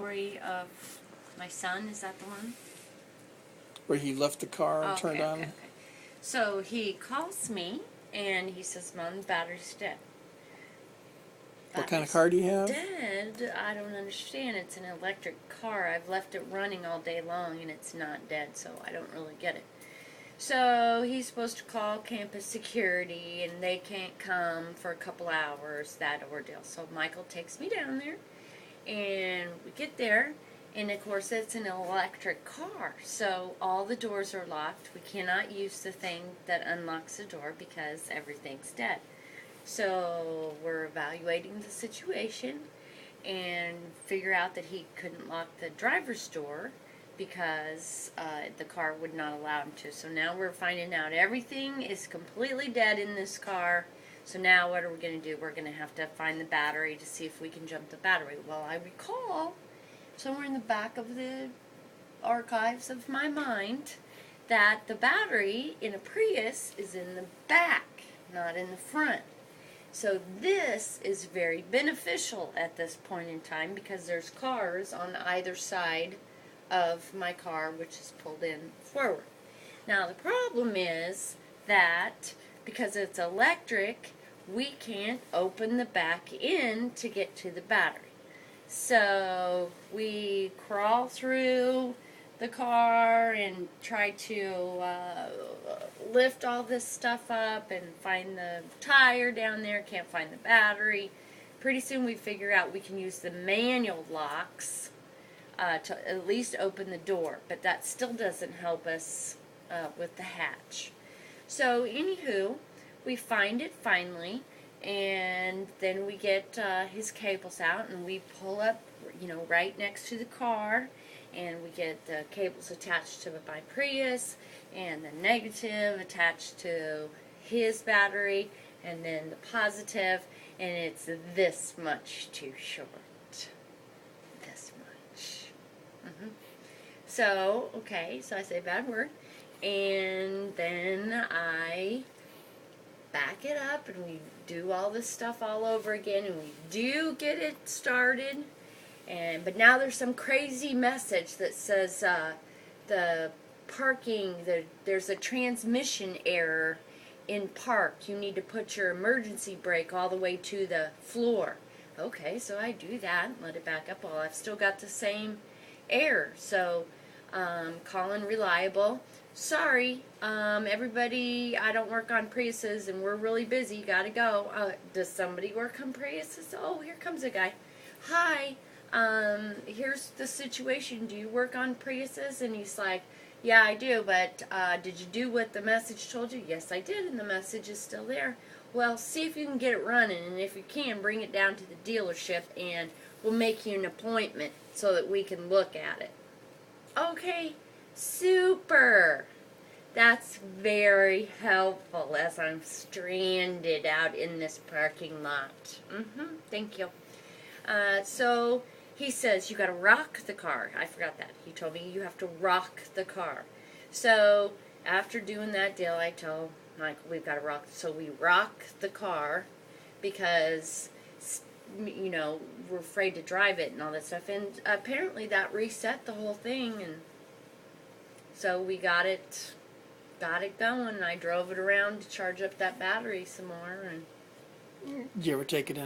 story of my son. Is that the one? Where he left the car and turned on? Okay. So he calls me and he says, Mom, the battery's dead. What kind of car do you have? Dead? I don't understand. It's an electric car. I've left it running all day long and it's not dead, so I don't really get it. So he's supposed to call campus security and they can't come for a couple hours, that ordeal. So Michael takes me down there and we get there, and of course it's an electric car. So all the doors are locked. We cannot use the thing that unlocks the door because everything's dead. So we're evaluating the situation and figure out that he couldn't lock the driver's door because the car would not allow him to. So now we're finding out everything is completely dead in this car. So now what are we going to do? We're going to have to find the battery to see if we can jump the battery. Well, I recall somewhere in the back of the archives of my mind that the battery in a Prius is in the back, not in the front. So this is very beneficial at this point in time because there's cars on either side of my car, which is pulled in forward. Now the problem is that because it's electric, we can't open the back end to get to the battery. So we crawl through the car and try to lift all this stuff up and find the tire down there. Can't find the battery. Pretty soon we figure out we can use the manual locks to at least open the door, but that still doesn't help us with the hatch. So anywho, we find it finally, and then we get his cables out and we pull up, right next to the car, and we get the cables attached to my Prius and the negative attached to his battery and then the positive, and it's this much too short. This much. So, okay, so I say a bad word, and then I back it up and we do all this stuff all over again, and we do get it started. But now there's some crazy message that says the parking, there's a transmission error in park. You need to put your emergency brake all the way to the floor. Okay, so I do that, let it back up. Well, I've still got the same error. So calling reliable. Sorry, everybody, I don't work on Priuses and we're really busy, gotta go. Does somebody work on Priuses? Oh, here comes a guy. Hi, here's the situation. Do you work on Priuses? And he's like, yeah, I do, but did you do what the message told you? Yes, I did, and the message is still there. Well, see if you can get it running, and if you can, bring it down to the dealership and we'll make you an appointment so that we can look at it. Okay, super. That's very helpful as I'm stranded out in this parking lot. Thank you. So he says, you got to rock the car. I forgot that. He told me you have to rock the car. So after doing that deal, I told Michael we've got to rock. So we rock the car because, we're afraid to drive it and all that stuff. And apparently that reset the whole thing. And so we got it going. I drove it around to charge up that battery some more. And Did you ever take it in